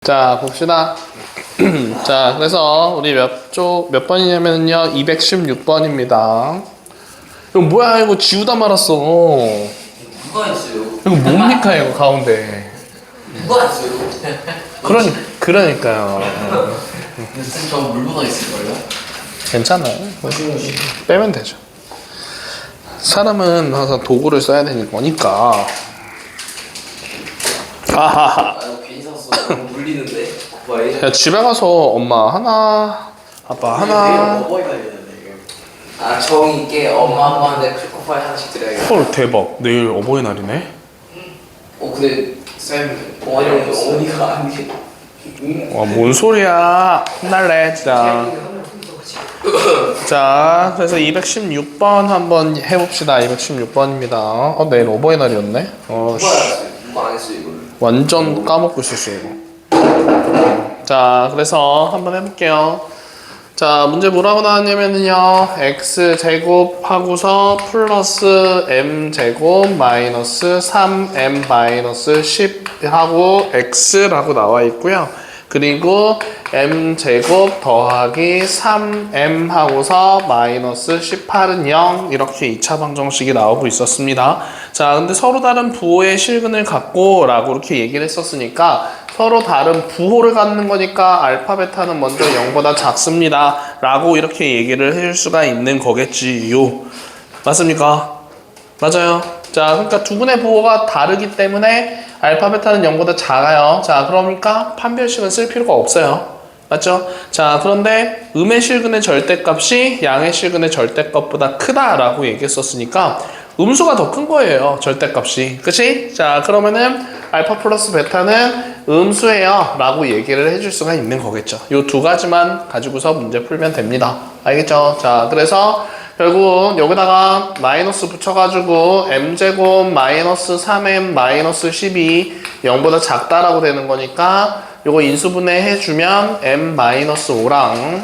자, 봅시다. 자, 그래서 우리 몇 번이냐면요. 216번입니다. 이거 뭐야, 이거 지우다 말았어. 누가 했어요? 이거 뭡니까, 이거 가운데. 누가 했어요? 그러니까요. 저 물 묻어 있을걸요? 괜찮아요. 빼면 되죠. 사람은 항상 도구를 써야 되는 거니까. 아하하. 괜히 샀어. 너무 물리는데? 오빠의? 야, 집에 가서 엄마 하나, 아빠 하나. 정이 있게 엄마 아빠한테 초코파이 하나씩 드려야겠다. 헐, 대박. 내일 어버이날이네. 근데 쌤 어머니가 아니게. 와, 뭔 소리야. 혼날래, 진짜. 자, 그래서 216번 한번 해봅시다. 216번입니다. 내일 어버이날이었네. 누가 안 했어요 이거를? 완전 까먹고 있었어요, 이거. 자, 그래서 한번 해볼게요. 자, 문제 뭐라고 나왔냐면요. x제곱 하고서 플러스 m제곱 마이너스 3m 마이너스 10 하고 x라고 나와 있고요. 그리고 m제곱 더하기 3m 하고서 마이너스 18은 0 이렇게 2차 방정식이 나오고 있었습니다. 자, 근데 서로 다른 부호의 실근을 갖고 라고 이렇게 얘기를 했었으니까 서로 다른 부호를 갖는 거니까 알파 베타는 먼저 0보다 작습니다 라고 이렇게 얘기를 해줄 수가 있는 거겠지요. 맞습니까? 맞아요. 자, 그러니까 두 분의 부호가 다르기 때문에 알파 베타는 0보다 작아요. 자, 그러니까 판별식은 쓸 필요가 없어요. 맞죠? 자, 그런데 음의 실근의 절대값이 양의 실근의 절대값보다 크다라고 얘기했었으니까 음수가 더 큰 거예요. 절대값이. 그치? 자, 그러면은 알파 플러스 베타는 음수예요 라고 얘기를 해줄 수가 있는 거겠죠. 요 두 가지만 가지고서 문제 풀면 됩니다. 알겠죠? 자, 그래서 결국 여기다가 마이너스 붙여가지고 m제곱 마이너스 3m 마이너스 12 0보다 작다라고 되는 거니까 요거 인수분해 해주면 m 마이너스 5랑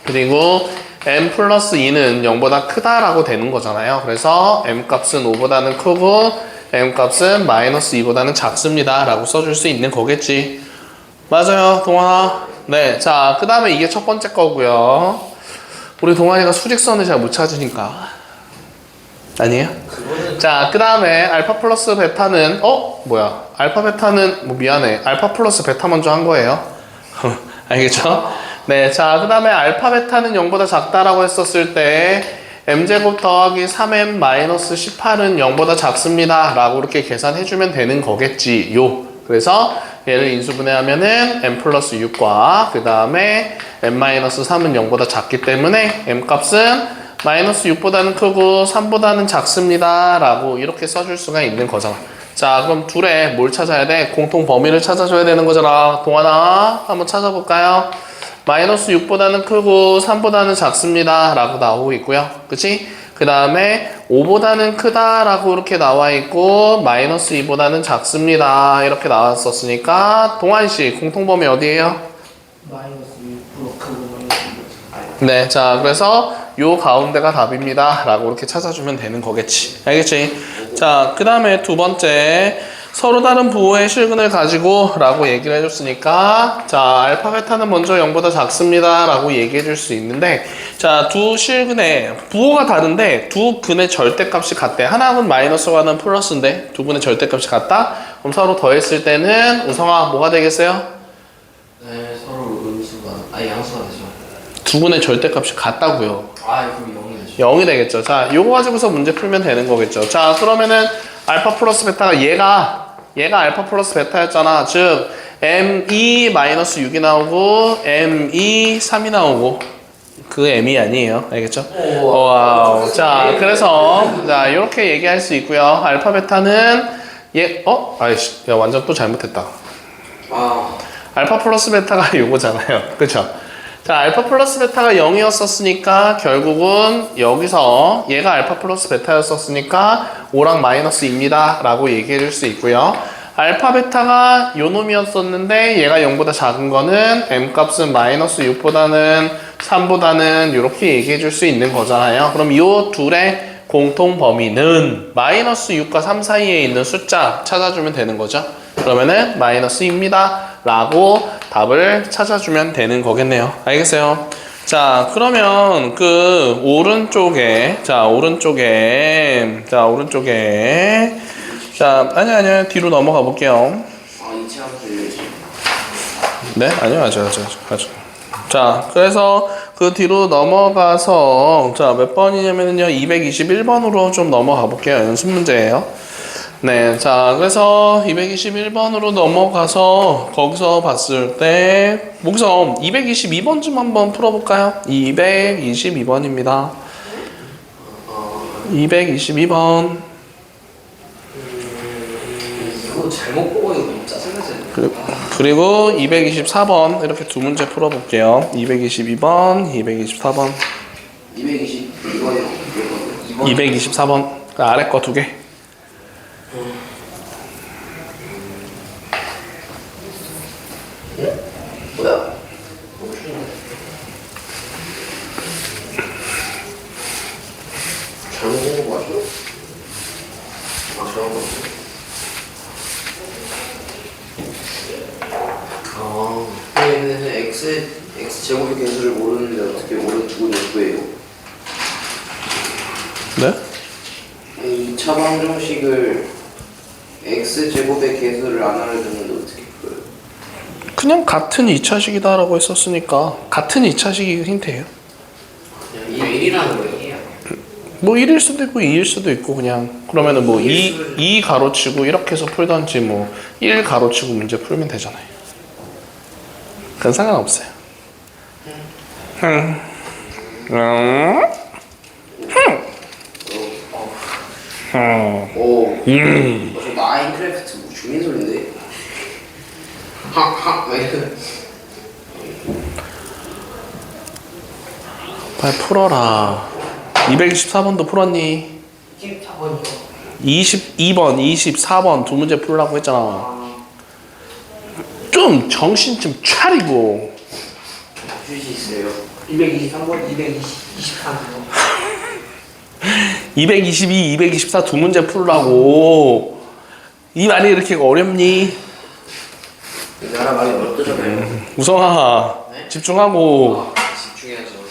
그리고 m 플러스 2는 0보다 크다라고 되는 거잖아요. 그래서 m 값은 5보다는 크고 m 값은 마이너스 2보다는 작습니다 라고 써줄 수 있는 거겠지. 맞아요, 동환아. 네, 자, 그 다음에 이게 첫 번째 거고요. 우리 동환이가 수직선을 잘 못 찾으니까 아니에요? 자, 그 다음에 알파 플러스 베타는 뭐야, 알파 베타는 미안해, 알파 플러스 베타 먼저 한 거예요. 알겠죠? 네, 자, 그 다음에 알파 베타는 0보다 작다라고 했었을 때 m제곱 더하기 3m 마이너스 18은 0보다 작습니다 라고 이렇게 계산해주면 되는 거겠지요. 그래서 얘를 인수분해하면은 m 플러스 6과 그 다음에 m 마이너스 3은 0보다 작기 때문에 m 값은 마이너스 6보다는 크고 3보다는 작습니다 라고 이렇게 써줄 수가 있는 거잖아. 자, 그럼 둘의 뭘 찾아야 돼? 공통 범위를 찾아줘야 되는 거잖아. 동환아, 한번 찾아볼까요? 마이너스 6보다는 크고 3보다는 작습니다 라고 나오고 있고요. 그치? 그 다음에 5보다는 크다 라고 이렇게 나와 있고 마이너스 2보다는 작습니다 이렇게 나왔었으니까 동환씨 공통범위 어디예요? 마이너스 6% 크고 네, 자, 그래서 요 가운데가 답입니다 라고 이렇게 찾아주면 되는 거겠지. 알겠지? 자, 그 다음에 두 번째, 서로 다른 부호의 실근을 가지고 라고 얘기를 해줬으니까 자, 알파 베타는 먼저 0보다 작습니다 라고 얘기해 줄 수 있는데, 자, 두 실근의 부호가 다른데 두 근의 절대값이 같대. 하나는 마이너스가 하나는 플러스인데 두 분의 절대값이 같다? 그럼 서로 더했을 때는 우성아 뭐가 되겠어요? 네, 서로 음수가 양수가 되죠. 두 분의 절대값이 같다고요. 그럼 0이 되죠. 0이 되겠죠. 자, 요거 가지고서 문제 풀면 되는 거겠죠. 자, 그러면은 알파 플러스 베타가 얘가 알파 플러스 베타였잖아. 즉 m2 마이너스 6이 나오고 m2 3이 나오고 그 m이 아니에요. 알겠죠? 와우. 자, 그래서 자, 이렇게 얘기할 수 있고요. 알파 베타는 아이씨, 야, 완전 또 잘못했다. 알파 플러스 베타가 요거잖아요. 그쵸? 자, 알파 플러스 베타가 0이었었으니까 결국은 여기서 얘가 알파 플러스 베타였었으니까 5랑 마이너스 2입니다 라고 얘기해 줄 수 있고요. 알파 베타가 요 놈이었었는데 얘가 0보다 작은 거는 m 값은 마이너스 6보다는 3보다는 이렇게 얘기해 줄 수 있는 거잖아요. 그럼 요 둘의 공통 범위는 마이너스 6과 3 사이에 있는 숫자 찾아주면 되는 거죠. 그러면은 마이너스 2입니다 라고 답을 찾아주면 되는 거겠네요. 알겠어요? 자, 그러면 그 오른쪽에 아니요 뒤로 넘어가 볼게요. 이체 함수 네? 아니요 아주. 자, 그래서 그 뒤로 넘어가서 자, 몇 번이냐면요 221번으로 좀 넘어가 볼게요. 연습 문제예요. 네, 자, 그래서 221번으로 넘어가서 거기서 봤을 때 거기서 222번 좀 한번 풀어볼까요? 222번입니다. 222번. 이거 잘못 보고 이거 너무 짜증나지 않나요? 그리고 224번 이렇게 두 문제 풀어볼게요. 222번, 224번, 222번이요. 224번. 그 아래 거 두 개. 뭐야? 잘못 본거 맞아? 잘못 봤어. 근데 x 제곱의 개수를 모르는데 어떻게 오른 두근을 구해요? 네? 2차 방정식을 x 제곱의 개수를 안 알아듣는데 어떻게 구해요? 그냥 같은 2차식이다라고 했었으니까 같은 2차식이 힌트예요. 그냥 1이라는 거예요. 뭐 1일 수도 있고 2일 수도 있고 그냥 그러면은 뭐 2 가로치고 이렇게 해서 풀던지 뭐 1 가로치고 문제 풀면 되잖아요. 그건 상관없어요. 저 마인크래프트 뭐 주민 소리인데? 막 이렇게. 빨리 풀어라. 224번도 풀었니? 24번이요. 22번, 24번 두 문제 풀라고 했잖아. 좀 정신 좀 차리고. 휴지 있어요. 223번, 223번. 222, 224 두 문제 풀라고. 이 말이 이렇게 어렵니? 나라 말이 어렵잖아요. 우성아, 네? 집중하고. 집중해야죠.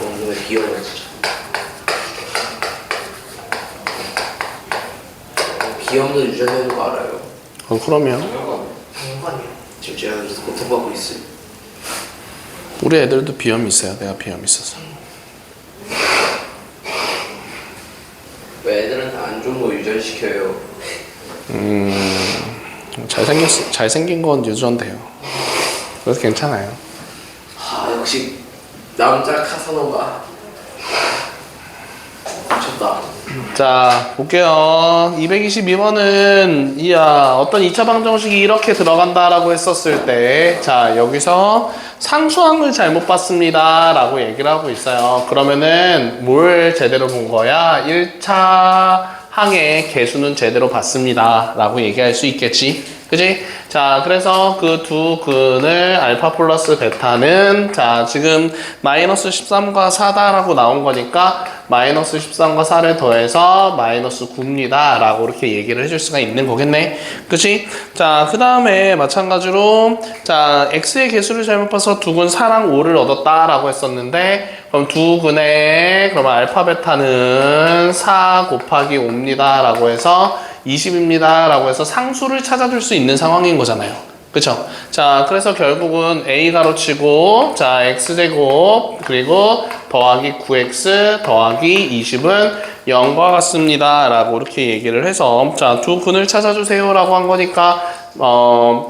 너무 귀여워 진짜. 비염도 유전되는 거 알아요. 그러면 당연하네요. 지금 제가 그래서 고통받고 있어요. 우리 애들도 비염이 있어요. 내가 비염이 있어서. 왜 애들한테 안 좋은 거 유전시켜요? 잘생긴 건 유전돼요. 그래서 괜찮아요. 역시 남자 카사노바 미쳤다. 자, 볼게요. 222번은 어떤 2차 방정식이 이렇게 들어간다라고 했었을 때, 자, 여기서 상수항을 잘못 봤습니다 라고 얘기를 하고 있어요. 그러면은 뭘 제대로 본 거야? 1차 항의 개수는 제대로 봤습니다 라고 얘기할 수 있겠지. 그지? 자, 그래서 그 두 근을 알파 플러스 베타는 자, 지금 마이너스 13과 4다라고 나온 거니까 마이너스 13과 4를 더해서 마이너스 9입니다 라고 이렇게 얘기를 해줄 수가 있는 거겠네. 그치? 자, 그 다음에 마찬가지로 자, x의 개수를 잘못 봐서 두 근 4랑 5를 얻었다 라고 했었는데 그럼 두 근의 그러면 알파 베타는 4 곱하기 5입니다 라고 해서 20입니다 라고 해서 상수를 찾아줄 수 있는 상황인 거잖아요. 그쵸? 자, 그래서 결국은 a 가로치고 자, x제곱 그리고 더하기 9x 더하기 20은 0과 같습니다 라고 이렇게 얘기를 해서 자, 두 근을 찾아주세요 라고 한 거니까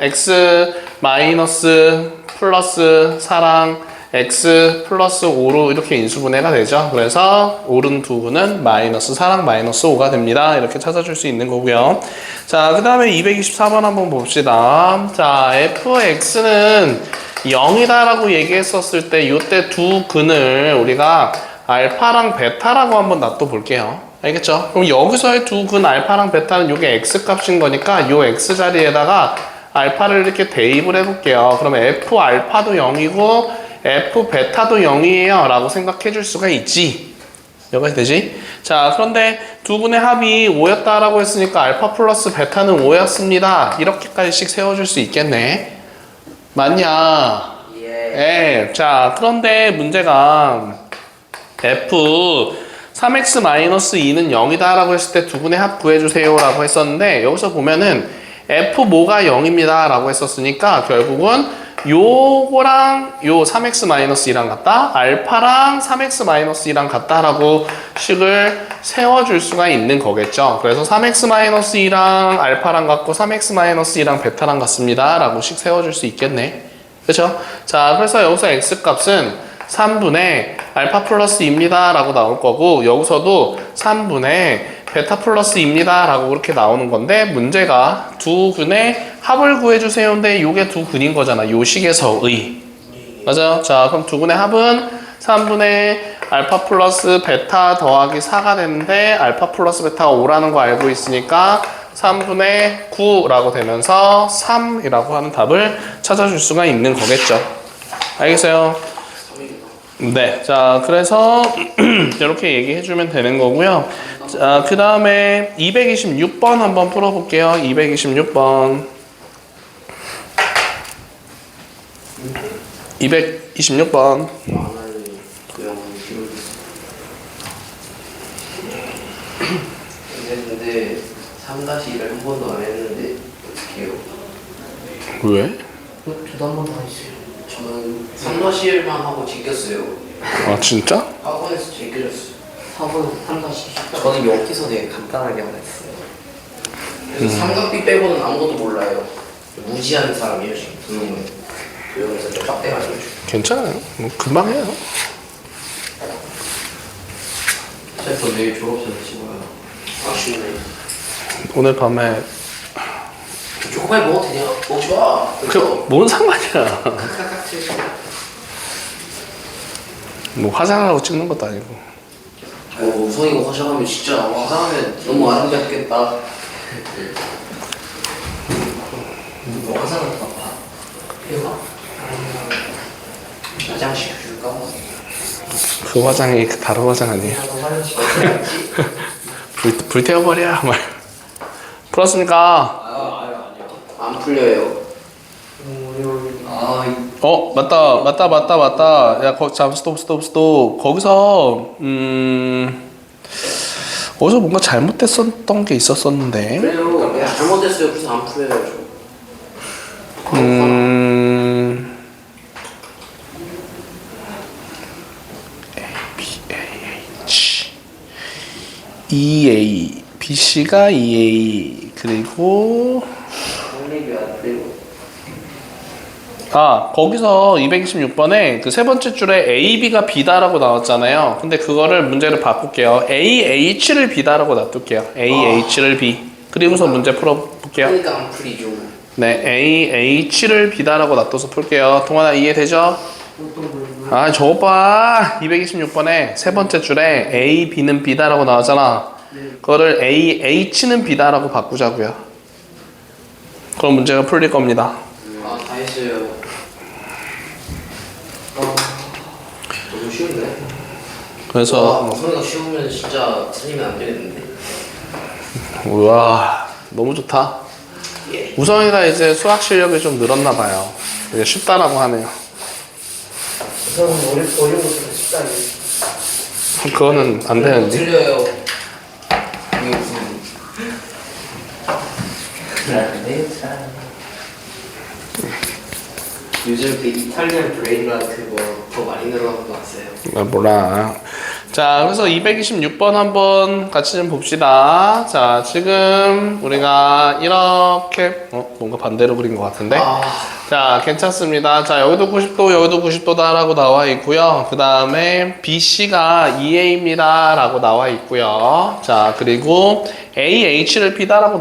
x 마이너스 플러스 4랑 x 플러스 5로 이렇게 인수분해가 되죠. 그래서 오른 두 근은 마이너스 4랑 마이너스 5가 됩니다. 이렇게 찾아줄 수 있는 거고요. 자, 그 다음에 224번 한번 봅시다. 자, fx는 0이다라고 얘기했었을 때 이때 두 근을 우리가 알파랑 베타라고 한번 놔둬 볼게요. 알겠죠? 그럼 여기서의 두 근 알파랑 베타는 이게 x 값인 거니까 이 x 자리에다가 알파를 이렇게 대입을 해볼게요. 그러면 f 알파도 0이고 f 베타도 0이에요 라고 생각해 줄 수가 있지. 여기까지 되지? 자, 그런데 두 분의 합이 5였다라고 했으니까 알파 플러스 베타는 5였습니다. 이렇게까지씩 세워줄 수 있겠네. 맞냐? 예. 예. 자, 그런데 문제가 f 3x-2는 0이다 라고 했을 때 두 분의 합 구해주세요 라고 했었는데, 여기서 보면은 f 뭐가 0입니다 라고 했었으니까 결국은 요거랑 요 3x-2랑 같다, 알파랑 3x-2랑 같다라고 식을 세워줄 수가 있는 거겠죠. 그래서 3x-2랑 알파랑 같고 3x-2랑 베타랑 같습니다 라고 식 세워줄 수 있겠네. 그렇죠? 자, 그래서 여기서 x 값은 3분의 알파 플러스입니다 라고 나올 거고, 여기서도 3분의 베타 플러스입니다 라고 그렇게 나오는 건데, 문제가 두 근의 합을 구해주세요인데 요게 두 근인 거잖아, 요 식에서의. 맞아요? 자, 그럼 두 근의 합은 3분의 알파 플러스 베타 더하기 4가 되는데, 알파 플러스 베타가 5라는 거 알고 있으니까 3분의 9라고 되면서 3이라고 하는 답을 찾아줄 수가 있는 거겠죠. 알겠어요? 네, 자, 그래서 이렇게 얘기해주면 되는 거고요. 자, 그 다음에 226번 한번 풀어볼게요. 226번. 226번. 근데 3-1을 한 번도 안 했는데 어떻게 해요? 왜? 저도 한 번 더 했어요. 저는 3-1만 하고 제꼈어요. 아, 진짜? 학원에서 제껴줬어요. 4번 3-10. 저는 여기서 되게 간단하게 하나 했어요. 그래서 삼각비 빼고는 아무것도 몰라요. 무지한 사람이에요 지금 두 명은. 여기서 좀 빡대가지고. 괜찮아요. 뭐 금방 해요. 셰프 내일 졸업사진 찍어요. 아쉽네. 오늘 밤에. 초코파이 먹어도 되냐? 먹지 마. 뭔 상관이야. 칵칵칵 뭐 화장하라고 찍는 것도 아니고. 우성이가 화장하면 진짜 화장하면 너무 아름답겠다. 화장은 바빠. 해봐. 화장실 줄까? 그 화장이 다른 화장 아니에요. 불 태워버려. 말. 풀었습니까? 안 풀려요. 맞다. 야, 잠, 스톱. 거기서, 어디서 뭔가 잘못됐었던 게 있었었는데. 그래요. 야, 잘못됐어요. 그래서 안 풀려요. 저. EA, BC가 EA, 그리고 거기서 226번에 그 세 번째 줄에 AB가 B다라고 나왔잖아요. 근데 그거를 문제를 바꿀게요. AH를 B다라고 놔둘게요. AH를 B. 그리고서 문제 풀어볼게요. 그러니까 안 풀리죠. 네, AH를 B다라고 놔둬서 풀게요. 동환아 이해되죠? 저거 봐. 226번에 세 번째 줄에 A, B는 B다라고 나왔잖아. 그거를 AH는 B다라고 바꾸자고요. 그럼 문제가 풀릴 겁니다. 다 했어요. 너무 쉬운데? 그래서 우성이가 쉬우면 진짜 틀리면 안 되겠는데. 우와, 너무 좋다. 예. 우성이가 이제 수학 실력이 좀 늘었나 봐요. 이제 쉽다라고 하네요. 저는 어려운 것보다 쉽다니. 그거는 안 되는데. 틀려요. 이게 무슨? 요즘 그 이탈리안 브레인라 그거 더 많이 늘어난 거 같아요. 몰라. 자, 그래서 226번 한번 같이 좀 봅시다. 자, 지금 우리가 이렇게 뭔가 반대로 그린 것 같은데. 자, 괜찮습니다. 자, 여기도 90도, 여기도 90도다 라고 나와 있고요. 그 다음에 BC가 2A입니다 라고 나와 있고요. 자, 그리고 AH를 B다 라고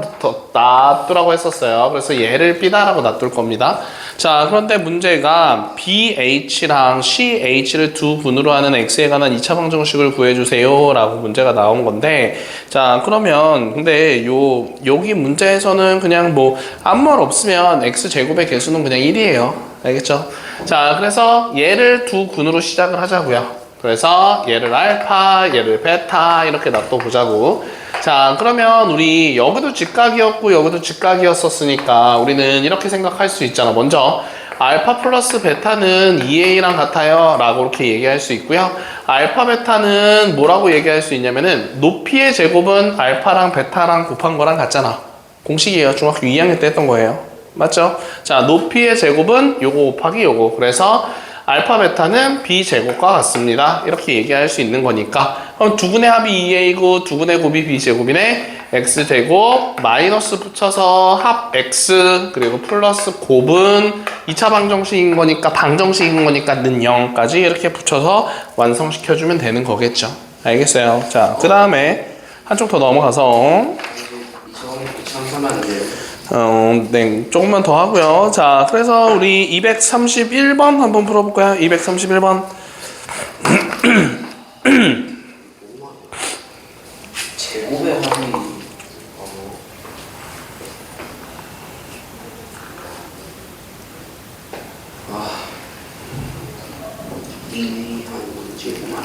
놔두라고 했었어요. 그래서 얘를 B다 라고 놔둘 겁니다. 자, 그런데 문제가 BH랑 CH를 두 분으로 하는 X에 관한 2차 방정식을 구해주세요 라고 문제가 나온 건데, 자, 그러면 근데 여기 문제에서는 그냥 뭐 아무 말 없으면 X제곱의 개수는 그냥 그냥 1이에요. 알겠죠? 자, 그래서 얘를 두 군으로 시작을 하자고요. 그래서 얘를 알파, 얘를 베타 이렇게 놔둬보자고. 자, 그러면 우리 여기도 직각이었고 여기도 직각이었었으니까 우리는 이렇게 생각할 수 있잖아. 먼저 알파 플러스 베타는 2a랑 같아요 라고 이렇게 얘기할 수 있고요. 알파 베타는 뭐라고 얘기할 수 있냐면은 높이의 제곱은 알파랑 베타랑 곱한 거랑 같잖아. 공식이에요. 중학교 2학년 때 했던 거예요. 맞죠? 자, 높이의 제곱은 요거 곱하기 요거. 그래서 알파 베타는 b제곱과 같습니다. 이렇게 얘기할 수 있는 거니까. 그럼 두근의 합이 2a고 두근의 곱이 b제곱이네. x제곱 마이너스 붙여서 합 x 그리고 플러스 곱은 2차 방정식인 거니까 방정식인 거니까 는 0까지 이렇게 붙여서 완성시켜주면 되는 거겠죠. 알겠어요. 자, 그 다음에 한쪽 더 넘어가서 이처럼 하면 안 돼요. 네, 조금만 더 하고요. 자, 그래서 우리 231번 한번 풀어볼까요? 231번. 제곱의 합이 이 문제구만.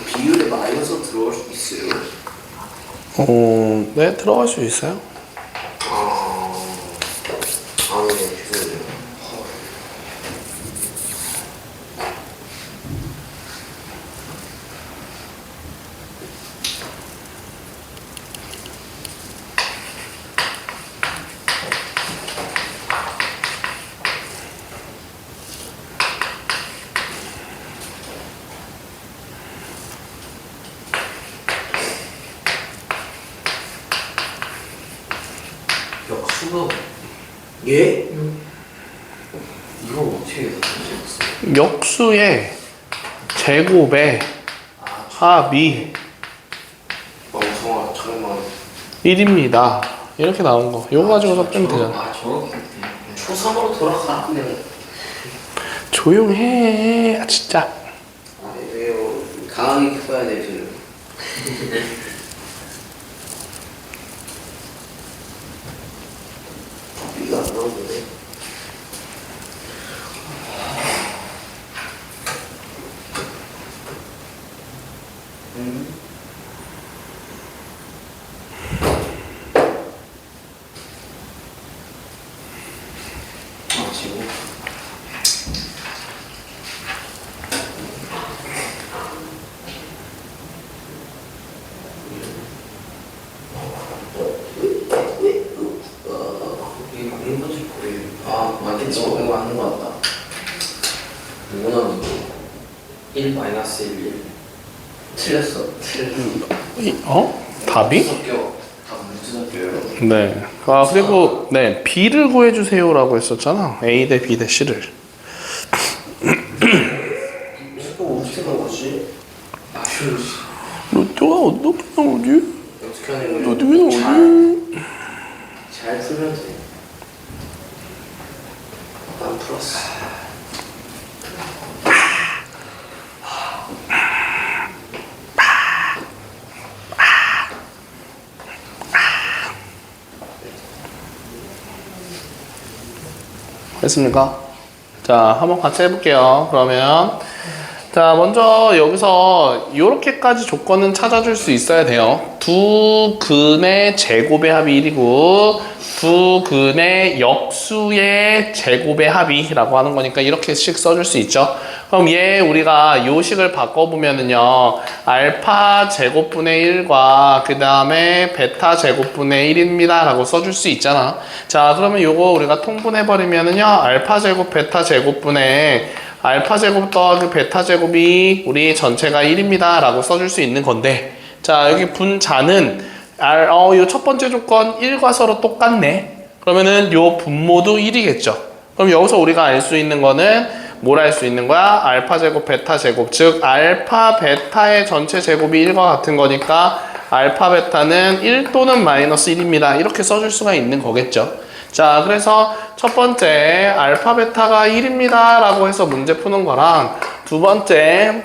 비율에 마이너스 들어올 수 있어요. 네, 들어갈 수 있어요. 네, 죄송해요. 역수가 예? 이거 어떻게 되었어요? 역수의 제곱의 합이 멍청아 잠깐만 1입니다. 이렇게 나온 거. 요거 가지고서 빼면 되잖아. 아 저렇게 초삼으로 돌아가 그냥. 조용해. 아, 진짜. 아 왜요? 강하게 커야 돼 지금. 비가 안 나오는데. 아 지금. 이게 맞는 거지 거의. 아 맞겠지. 이거 맞는 거 같다. 이거는 1 마이너스 1 틀렸어. 답이? 다 문제 섞여요. 네. 아, 그리고, 네. B를 구해주세요라고 했었잖아. A 대 B 대 C를. 이거 어떻게 나오지? 아, 로또가 어떻게 나오지? 어떻게 하는 거지? 어떻게 나오지? 잘 풀면 돼. 난 풀었어. 됐습니까? 자, 한번 같이 해볼게요. 그러면 자, 먼저 여기서 이렇게까지 조건은 찾아줄 수 있어야 돼요. 두 근의 제곱의 합이 1이고 두 근의 역수의 제곱의 합이라고 하는 거니까 이렇게씩 써줄 수 있죠. 그럼 얘 우리가 요 식을 바꿔보면은요, 알파 제곱분의 1과 그 다음에 베타 제곱분의 1입니다 라고 써줄 수 있잖아. 자, 그러면 요거 우리가 통분해버리면은요, 알파 제곱 베타 제곱분의 알파 제곱 더하기 베타 제곱이 우리 전체가 1입니다 라고 써줄 수 있는 건데, 자, 여기 분자는 요 첫 번째 조건 1과 서로 똑같네. 그러면은 요 분모도 1이겠죠. 그럼 여기서 우리가 알 수 있는 거는 뭘 알 수 있는 거야? 알파 제곱, 베타 제곱. 즉 알파, 베타의 전체 제곱이 1과 같은 거니까 알파, 베타는 1 또는 마이너스 1입니다. 이렇게 써줄 수가 있는 거겠죠. 자, 그래서 첫 번째 알파, 베타가 1입니다 라고 해서 문제 푸는 거랑 두 번째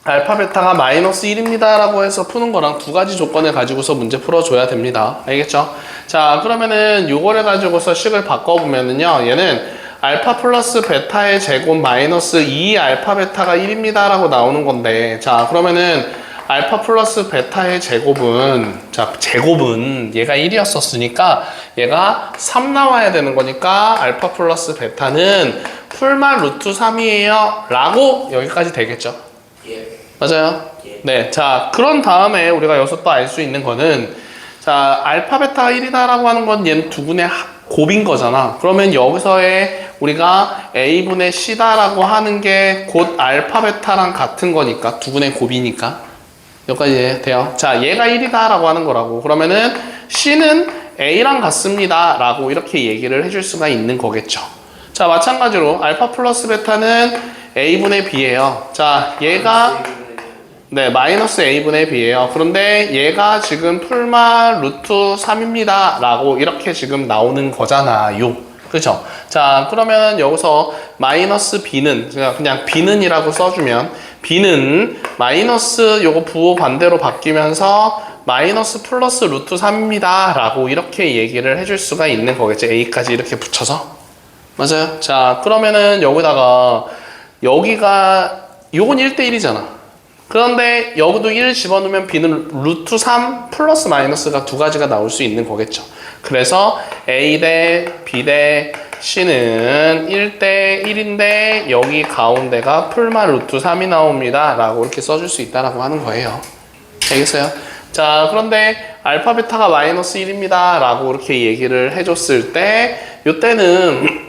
알파, 베타가 마이너스 1입니다 라고 해서 푸는 거랑 두 가지 조건을 가지고서 문제 풀어줘야 됩니다. 알겠죠? 자, 그러면은 요거를 가지고서 식을 바꿔보면은요, 얘는 알파 플러스 베타의 제곱 마이너스 2 알파 베타가 1입니다 라고 나오는 건데, 자, 그러면은 알파 플러스 베타의 제곱은, 자, 제곱은 얘가 1이었었으니까 얘가 3 나와야 되는 거니까 알파 플러스 베타는 풀만 루트 3이에요 라고 여기까지 되겠죠. 예. 맞아요? 예. 네. 자, 그런 다음에 우리가 여기서 또 알 수 있는 거는, 자, 알파 베타가 1이다라고 하는 건 얘는 두분의 곱인 거잖아. 그러면 여기서의 우리가 A분의 C다라고 하는 게 곧 알파 베타랑 같은 거니까, 두분의 곱이니까. 여기까지 돼요. 자, 얘가 1이다라고 하는 거라고. 그러면은 C는 A랑 같습니다 라고 이렇게 얘기를 해줄 수가 있는 거겠죠. 자, 마찬가지로 알파 플러스 베타는 A분의 B예요. 자, 얘가 네, 마이너스 A분의 B예요. 그런데 얘가 지금 풀마 루트 3입니다 라고 이렇게 지금 나오는 거잖아요. 그죠? 자, 그러면 여기서 마이너스 B는 그냥 B는 이라고 써주면 B는 마이너스 요거 부호 반대로 바뀌면서 마이너스 플러스 루트 3입니다 라고 이렇게 얘기를 해줄 수가 있는 거겠죠. A까지 이렇게 붙여서. 맞아요? 자, 그러면은 여기다가 여기가 요건 1대1이잖아. 그런데 여기도 1 집어넣으면 B는 루트 3 플러스 마이너스가 두 가지가 나올 수 있는 거겠죠. 그래서 A 대 B 대 C는 1대 1인데 여기 가운데가 풀마 루트 3이 나옵니다 라고 이렇게 써줄 수 있다라고 하는 거예요. 알겠어요? 자, 그런데 알파 베타가 마이너스 1입니다 라고 이렇게 얘기를 해줬을 때 요때는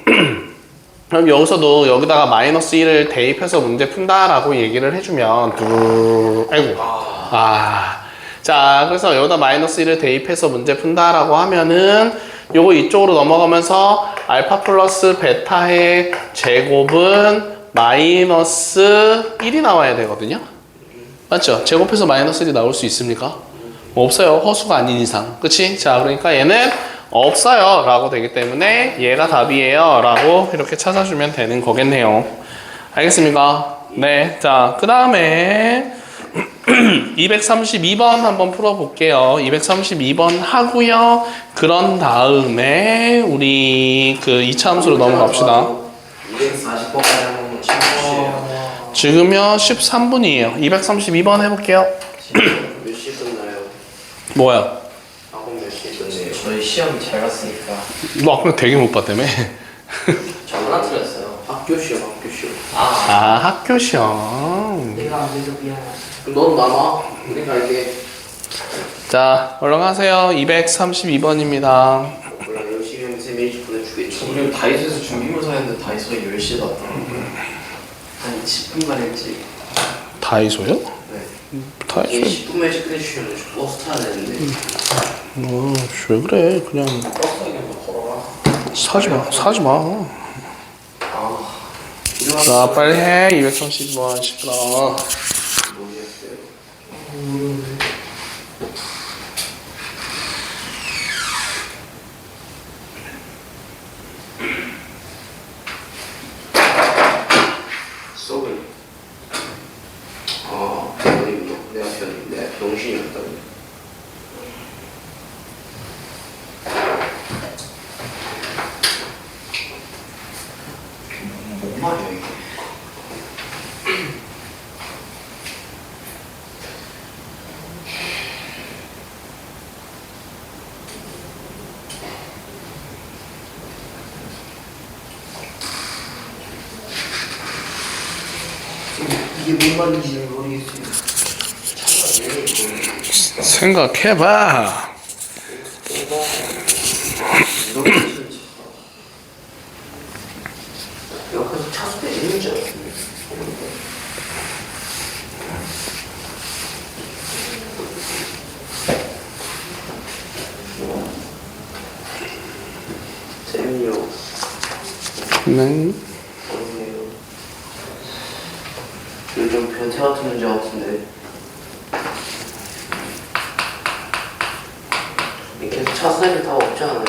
그럼 여기서도 여기다가 마이너스 1을 대입해서 문제 푼다라고 얘기를 해주면 자, 그래서 여기다 마이너스 1을 대입해서 문제 푼다라고 하면은 요거 이쪽으로 넘어가면서 알파 플러스 베타의 제곱은 마이너스 1이 나와야 되거든요. 맞죠? 제곱해서 마이너스 1이 나올 수 있습니까? 없어요. 허수가 아닌 이상. 그치? 자, 그러니까 얘는 없어요 라고 되기 때문에 얘가 답이에요 라고 이렇게 찾아주면 되는 거겠네요. 알겠습니까? 네. 자, 그 다음에 232번 한번 풀어볼게요. 232번 하고요. 그런 다음에 우리 그 2차 함수로 넘어갑시다. 240번까지 한번 치워주세요. 지금요 13분이에요. 232번 해볼게요. 몇 시에 끝나요? 뭐야? 학원 몇 시에 끝내요? 저희 시험 잘 봤으니까. 너 아까 되게 못 봤다며? 저 하나 틀렸어요. 학교 시험. 아, 학교 시험. 내가 안 돼서 미안해. 넌 남아. 우리가 이게 자, 얼른 하세요. 232번입니다. 몰라 열심히 하면 쌤이 일찍 보내주겠지. 우리 다이소에서 준비물사 했는데 다이소에 10시에 왔다. 한 10분만 일찍. 다이소요? 네. 다이소? 10분만 일찍 끝내주시면 저 버스 타야 되는데. 왜 그래? 그냥 버스 그냥 뭐 걸어라. 사지 마. 자, 빨리 해. 232번 시끄러. 모르겠어요. 속을. 내가 병신이었다고. 뭔 말이야 이게? 이게 뭔 말인지 잘 모르겠어요. 생각해봐. 여기서 차수 때 있는 줄 알았는데. 쌤이요. 네. 어렵네요. 요즘 변태 같은 문제 같은데. 계속 차선이 다 없지 않아요?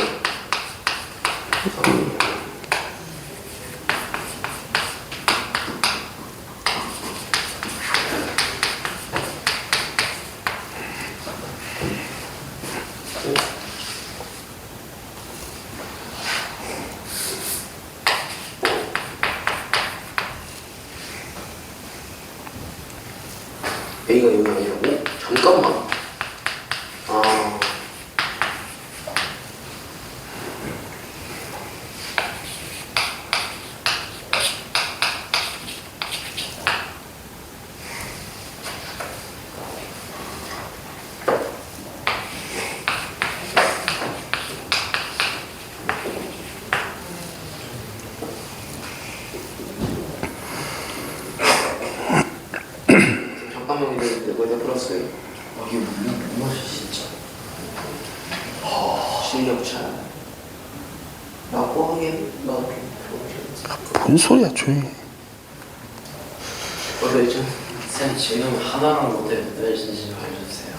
A가 여기 아니라고? 잠깐만. 아. 잠깐만 기다리는데 거기다 풀었어요. 이게 무슨 맛이 진짜. 실력 차. 라고 하기엔 나도 뭔 소리야 조용히 해. 좀 쌤 지금 하나랑 못해 느껴지는지 알려주세요.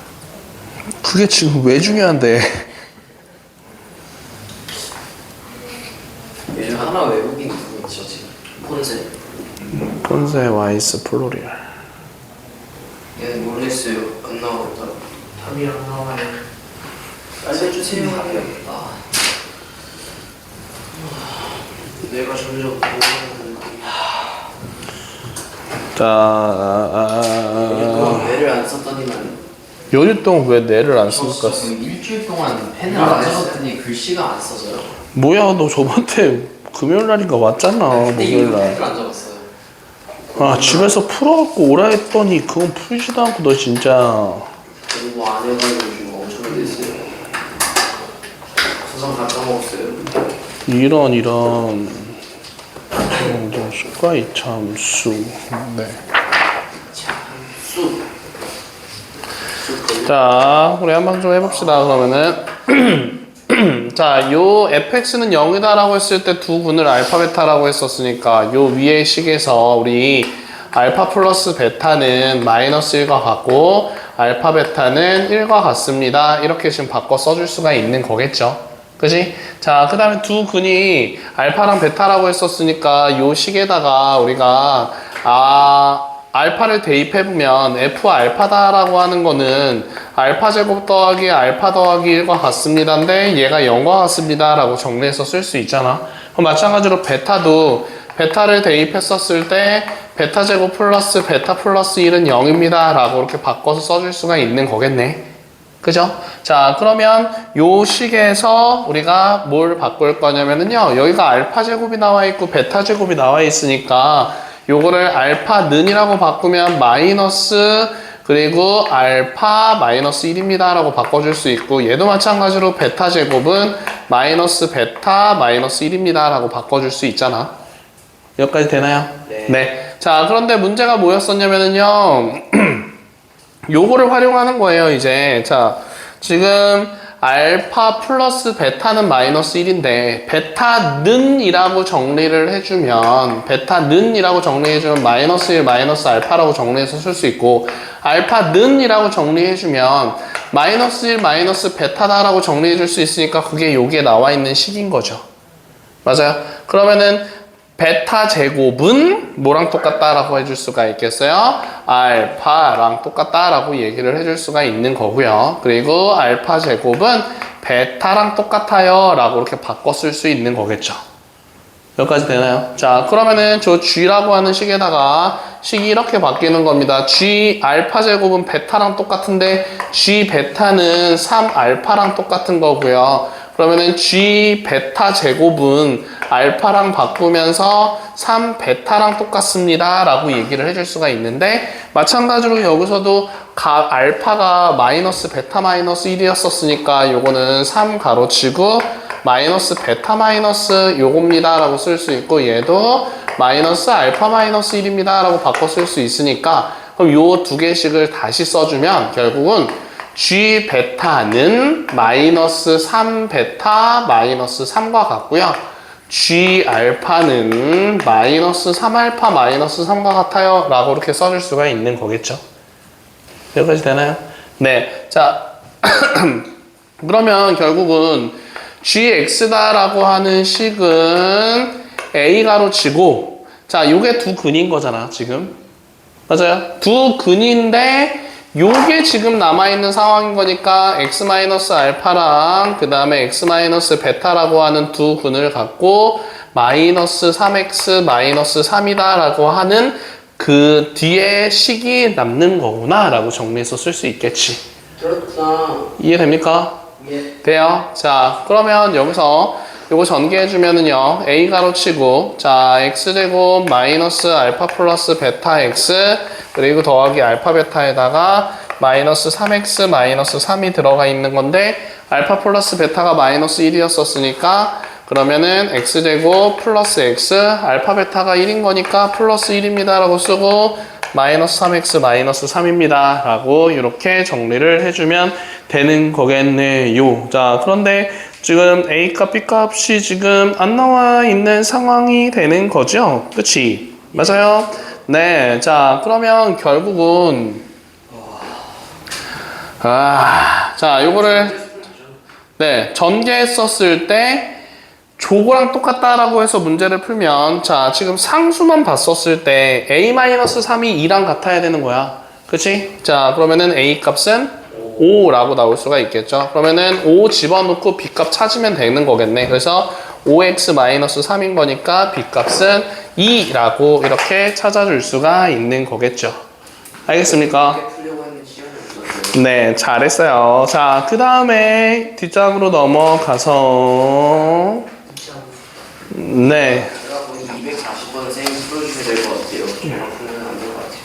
그게 지금 왜 중요한데? 요즘 하나 외국인 누구 있죠 지금? 폰세. 폰세 와이스 플로리얼. 얘는 모르겠어요. 안 나오겠다. 답이 안 나와요. 알려주세요. 하겠다. 내가 점점 모르는 자, 뇌를 안 썼더니만 요일 동안 왜 뇌를 안 씁니까? 저 지금 일주일 동안 펜을 안 적었더니 글씨가 안 써져요. 뭐야 너 저번에 금요일 날인가 왔잖아 근데 이거 목요일 날. 펜을 안 적었어요. 아 집에서 풀어갖고 오라 했더니 그건 풀지도 않고 너 진짜. 그리고 안 해가지고 지금 엄청 됐어요. 수상 다 까먹었어요. 이런 수가 이참수. 네. 쑥. 자 우리 한번 좀 해봅시다. 그러면은 자, 요 fx는 0이다라고 했을 때 두 분을 알파 베타라고 했었으니까 요 위의 식에서 우리 알파 플러스 베타는 마이너스 1과 같고 알파 베타는 1과 같습니다. 이렇게 지금 바꿔 써줄 수가 있는 거겠죠. 그지? 자, 그 다음에 두 근이 알파랑 베타라고 했었으니까 요 식에다가 우리가 알파를 대입해보면 f 알파다라고 하는 거는 알파 제곱 더하기 알파 더하기 1과 같습니다인데 얘가 0과 같습니다 라고 정리해서 쓸 수 있잖아. 그럼 마찬가지로 베타도 베타를 대입했었을 때 베타 제곱 플러스 베타 플러스 1은 0입니다 라고 이렇게 바꿔서 써줄 수가 있는 거겠네. 그죠? 자, 그러면 요 식에서 우리가 뭘 바꿀 거냐면요. 여기가 알파 제곱이 나와 있고 베타 제곱이 나와 있으니까 요거를 알파는이라고 바꾸면 마이너스 그리고 알파 마이너스 1입니다 라고 바꿔줄 수 있고 얘도 마찬가지로 베타 제곱은 마이너스 베타 마이너스 1입니다 라고 바꿔줄 수 있잖아. 여기까지 되나요? 네. 자, 그런데 문제가 뭐였었냐면은요. 요거를 활용하는 거예요, 이제. 자, 지금 알파 플러스 베타는 마이너스 1인데 베타는이라고 정리를 해주면 베타는이라고 정리해주면 마이너스 1 마이너스 알파라고 정리해서 쓸 수 있고 알파는이라고 정리해주면 마이너스 1 마이너스 베타다라고 정리해줄 수 있으니까 그게 여기에 나와 있는 식인 거죠. 맞아요? 그러면은 베타 제곱은 뭐랑 똑같다라고 해줄 수가 있겠어요? 알파랑 똑같다라고 얘기를 해줄 수가 있는 거고요. 그리고 알파 제곱은 베타랑 똑같아요 라고 이렇게 바꿔 쓸 수 있는 거겠죠. 여기까지 되나요? 자, 그러면은 저 G라고 하는 식에다가 식이 이렇게 바뀌는 겁니다. G 알파 제곱은 베타랑 똑같은데 G 베타는 3 알파랑 똑같은 거고요. 그러면은 G 베타 제곱은 알파랑 바꾸면서 3 베타랑 똑같습니다 라고 얘기를 해줄 수가 있는데 마찬가지로 여기서도 알파가 마이너스 베타 마이너스 1이었었으니까 요거는 3 가로치고 마이너스 베타 마이너스 요겁니다 라고 쓸 수 있고 얘도 마이너스 알파 마이너스 1입니다 라고 바꿔 쓸 수 있으니까 그럼 요 두 개씩을 다시 써주면 결국은 G 베타는 마이너스 3 베타 마이너스 3과 같고요. G 알파는 마이너스 3알파 마이너스 3과 같아요 라고 이렇게 써줄 수가 있는 거겠죠. 여기까지 되나요? 네. 자, 그러면 결국은 gx다라고 하는 식은 a 가로치고, 자, 요게 두 근인 거잖아 지금. 맞아요? 두 근인데 요게 지금 남아있는 상황인 거니까 x-알파랑 그 다음에 x-베타라고 하는 두 근을 갖고 마이너스 3x 마이너스 3이다 라고 하는 그 뒤에 식이 남는 거구나 라고 정리해서 쓸 수 있겠지. 그렇구나. 이해됩니까? 예. 돼요. 자, 그러면 여기서 요거 전개해주면은요, a 가로치고, 자, x제곱 마이너스 알파 플러스 베타 x, 그리고 더하기 알파 베타에다가 마이너스 3x 마이너스 3이 들어가 있는 건데, 알파 플러스 베타가 마이너스 1이었었으니까, 그러면은 x제곱 플러스 x, 알파 베타가 1인 거니까 플러스 1입니다 라고 쓰고, 마이너스 3x 마이너스 3입니다 라고 이렇게 정리를 해주면 되는 거겠네요. 자, 그런데 지금 A값, B값이 지금 안 나와 있는 상황이 되는 거죠? 그치? 맞아요? 네. 자, 그러면 결국은 자, 요거를 네, 전개했었을 때 조거랑 똑같다라고 해서 문제를 풀면, 자, 지금 상수만 봤었을 때 a-3이 2랑 같아야 되는 거야. 그치? 자, 그러면은 a 값은 5라고 나올 수가 있겠죠. 그러면은 5 집어넣고 b 값 찾으면 되는 거겠네. 그래서 5x-3인 거니까 b 값은 2라고 이렇게 찾아줄 수가 있는 거겠죠. 알겠습니까? 풀려고 했는데 시간이 없었어요. 네, 잘했어요. 자, 그 다음에 뒷장으로 넘어가서 네, 제가 보니 240번은 쌤이 풀어주셔야 될 것 같아요. 저만 풀면 안 될 것 같아요.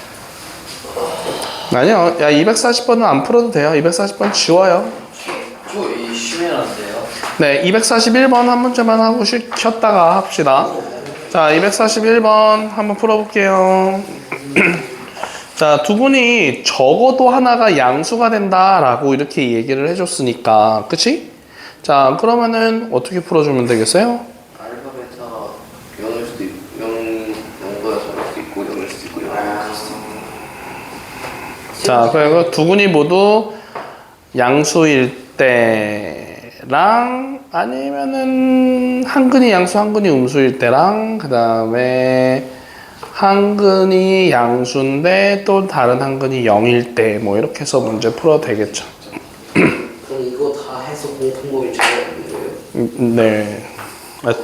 아니요, 야 240번은 안 풀어도 돼요. 240번 지워요. 저이 쉬면안돼요. 네, 241번 한 문제만 하고 쉬었다가 합시다. 자, 241번 한번 풀어볼게요. 자, 두 분이 적어도 하나가 양수가 된다라고 이렇게 얘기를 해줬으니까, 그치? 자, 그러면은 어떻게 풀어주면 되겠어요? 알파 베타가 0일 수도 있고 0보다 작을 수도 있고 0일 수도 있고 0일 수도 있고. 자, 그리고 두 분이 모두 양수일 때랑 아니면은 한 근이 양수, 한 근이 음수일 때랑 그 다음에 한 근이 양수인데 또 다른 한 근이 0일 때 뭐 이렇게 해서 문제 풀어도 되겠죠. 그럼 이거 다 해서 공통범위 찾아야 되는 거예요? 네.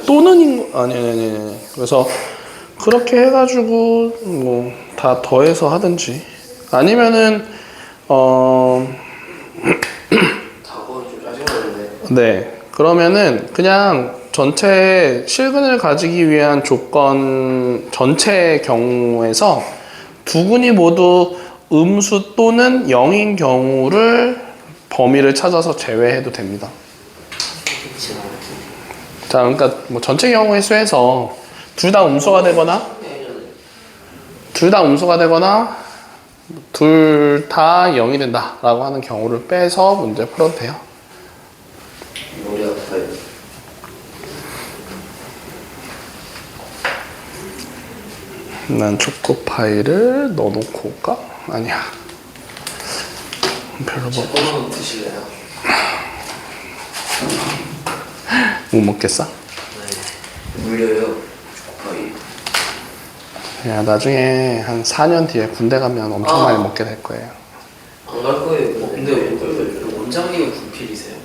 또는 아니. 그래서 그렇게 해가지고 뭐 다 더해서 하든지 아니면은 답은 좀 짜증나는데. 네. 그러면은 그냥 전체 실근을 가지기 위한 조건 전체 경우에서 두 근이 모두 음수 또는 0인 경우를 범위를 찾아서 제외해도 됩니다. 자, 그러니까 뭐 전체 경우의 수에서 둘 다 음수가 되거나 둘 다 음수가 되거나 둘 다 0이 된다라고 하는 경우를 빼서 문제 풀어도 돼요. 머리 아파요. 난 초코파이를 넣어놓고 올까? 아니야. 별로 뭐 번호는 드실래요? 못 먹겠어? 물려요. 초코파이. 야, 나중에 한 4년 뒤에 군대 가면 엄청 많이 먹게 될 거예요. 안 갈 거예요. 근데 그 원장님은 군필이세요?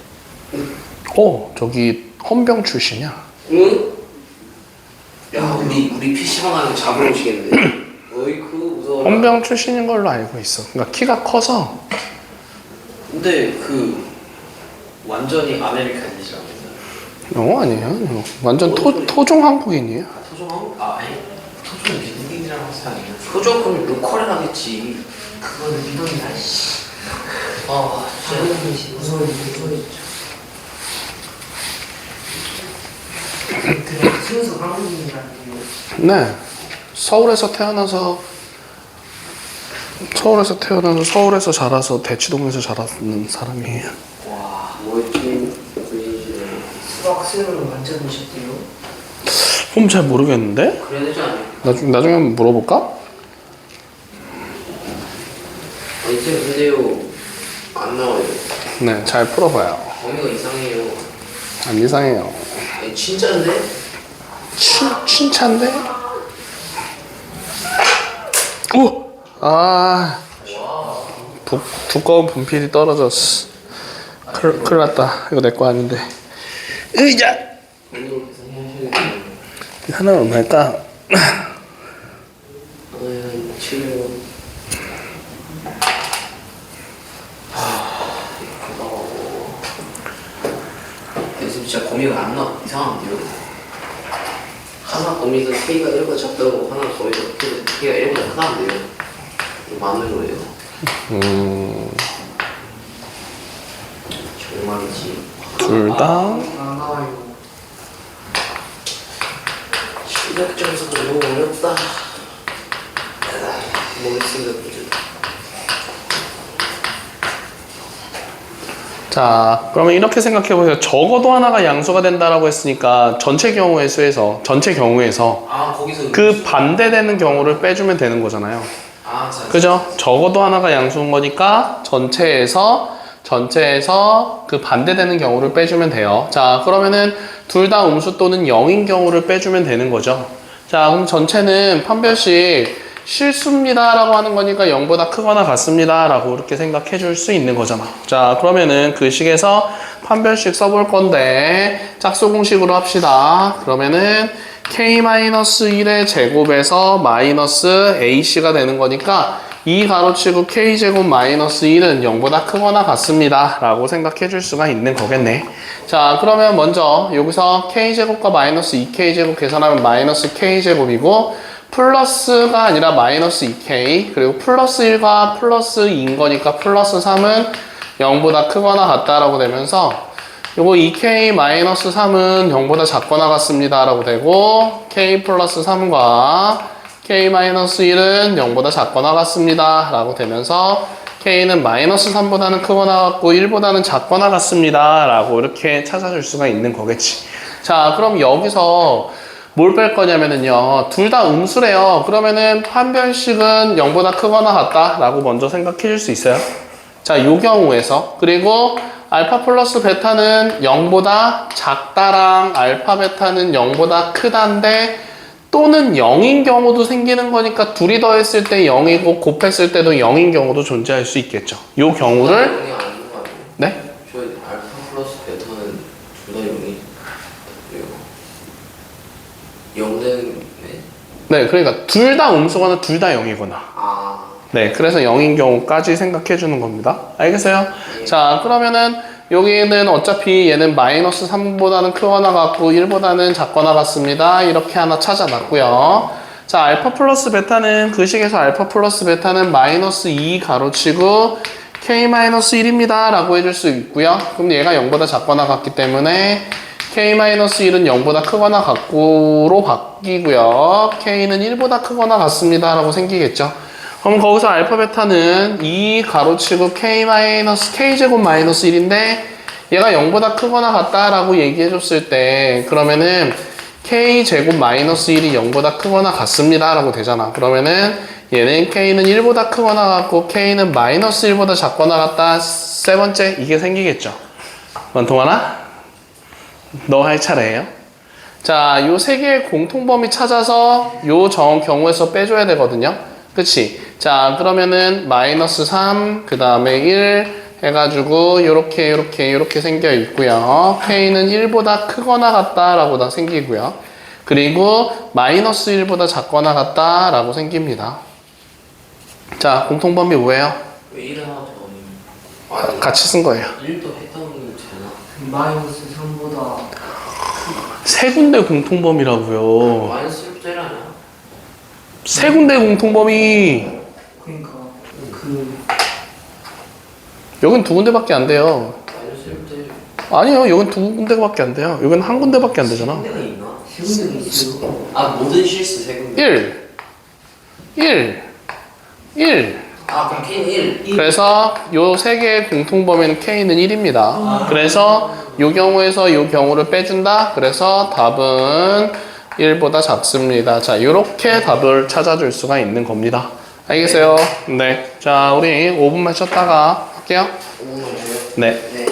저기 헌병 출신이야. 응? 야, 우리 PC방 하는 거 잡으러 오시겠는데. 어이쿠 무서워. 헌병 출신인 걸로 알고 있어. 그러니까 키가 커서. 근데 그 완전히 아메리칸이지 않나요? 아니에요. 완전 토종 한국인이에요. 토종 한국? 토종 미국인이라고 하지 않나요? 표정은 로컬에 가겠지. 그거는 믿음이야 씨. 아, 진짜. 무서워. 그냥 순수 한국인이라는 게 네. 서울에서 태어나서 서울에서 자라서 대치동에서 자라는 사람이에요. 와, 멋진 분이시네. 수학 수능을 완전 하셨대요. 그럼 잘 모르겠는데? 그래야 되지 않아요? 나중에 한번 물어볼까? 아니 쌤 근데요 안 나와요. 네, 잘 풀어봐요. 범위가 이상해요. 안 이상해요. 아니 진짜인데? 칭찬데? 오! 아, 두꺼운 분필이 떨어졌어. 큰일 났다. 이거 내 거 아닌데. 의자! 범위로 계산해야겠네요. 하나 얼마일까? 한 7년. 지금 진짜 범위가 안 나와. 이상한데요? 하나 범위에서 K가 1보다 작다고 하나 범위에서 K가 1보다 크다는데요? 이거 맞는 거예요. 정말이지. 둘 다. 안 나와요. 시작점에서도 너무 어렵다. 모르겠습니다. 자, 그러면 이렇게 생각해 보세요. 적어도 하나가 양수가 된다라고 했으니까 전체 경우의 수에서 아 거기서 그 반대되는 경우를 빼주면 되는 거잖아요. 아 자, 그죠? 적어도 하나가 양수인 거니까 전체에서 그 반대되는 경우를 빼주면 돼요. 자, 그러면은 둘 다 음수 또는 0인 경우를 빼주면 되는 거죠. 자, 그럼 전체는 판별식 실수입니다 라고 하는 거니까 0보다 크거나 같습니다 라고 이렇게 생각해 줄 수 있는 거잖아. 자, 그러면은 그 식에서 판별식 써볼 건데 짝수 공식으로 합시다. 그러면은 k-1의 제곱에서 마이너스 ac가 되는 거니까 2 가로치고 k제곱 마이너스 1은 0보다 크거나 같습니다 라고 생각해 줄 수가 있는 거겠네. 자, 그러면 먼저 여기서 k제곱과 마이너스 2k제곱 계산하면 마이너스 k제곱이고 플러스가 아니라 마이너스 2k 그리고 플러스 1과 플러스 2인 거니까 플러스 3은 0보다 크거나 같다라고 되면서 요거 2k 마이너스 3은 0보다 작거나 같습니다 라고 되고 k 플러스 3과 k 마이너스 1은 0보다 작거나 같습니다 라고 되면서 k는 마이너스 3보다는 크거나 같고 1보다는 작거나 같습니다 라고 이렇게 찾아줄 수가 있는 거겠지. 자, 그럼 여기서 뭘 뺄 거냐면은요, 둘 다 음수래요. 그러면은 판별식은 0보다 크거나 같다 라고 먼저 생각해 줄 수 있어요. 자, 요 경우에서 그리고 알파 플러스 베타는 0보다 작다랑 알파 베타는 0보다 크다인데 또는 0인 경우도 생기는 거니까 둘이 더했을 때 0이고 곱했을 때도 0인 경우도 존재할 수 있겠죠. 요 경우를 영이 아닌 거 아니에요? 네? 저 알파 플러스 베타는 둘 다 0이 왜요? 0 되는 네, 그러니까 둘 다 음수거나 둘 다 0이거나 아 네, 그래서 0인 경우까지 생각해 주는 겁니다. 알겠어요? 자, 그러면은 여기는 어차피 얘는 마이너스 3보다는 크거나 같고 1보다는 작거나 같습니다. 이렇게 하나 찾아놨고요. 자, 알파 플러스 베타는 그 식에서 알파 플러스 베타는 마이너스 2 가로치고 k-1입니다 라고 해줄 수 있고요. 그럼 얘가 0보다 작거나 같기 때문에 k-1은 0보다 크거나 같고로 바뀌고요. k는 1보다 크거나 같습니다 라고 생기겠죠. 그럼 거기서 알파 베타는 2 가로치고 k제곱 마이너스 1인데 얘가 0보다 크거나 같다라고 얘기해줬을 때 그러면은 k제곱 마이너스 1이 0보다 크거나 같습니다 라고 되잖아. 그러면은 얘는 k는 1보다 크거나 같고 k는 마이너스 1보다 작거나 같다. 세 번째 이게 생기겠죠. 원통하나? 너 할 차례예요. 자, 요 세 개의 공통범위 찾아서 요 경우에서 빼줘야 되거든요. 그치? 자, 그러면은 마이너스 3, 그 다음에 1 해가지고 요렇게 생겨 있고요. k는 1보다 크거나 같다라고 다 생기고요. 그리고 마이너스 1보다 작거나 같다라고 생깁니다. 자, 공통범위 뭐예요? 왜 1을 하나 더 넣니? 같이 쓴 거예요. 1도 했다면 되나? 마이너스 3보다 세 군데 공통범위라고요. 마이너스 1부터 1 아니야? 세 군데 공통범위. 그러니까 그 여긴 두 군데밖에 안 돼요. 마이너스 1부터 1 아니요, 여긴 두 군데밖에 안 돼요. 여긴 한 군데밖에 안 되잖아. 군데가 있나? 세 군데가 있어요. 아 모든 실수 세 군데. 1. 아 그럼 K는 1 그래서 요 세 개의 공통범위는 K는 1입니다. 그래서 요 경우에서 요 경우를 빼준다. 그래서 답은 1보다 작습니다. 자, 이렇게 답을 찾아줄 수가 있는 겁니다. 알겠어요? 네. 자, 우리 5분만 쉬었다가 할게요. 5분만 주요. 네. 네.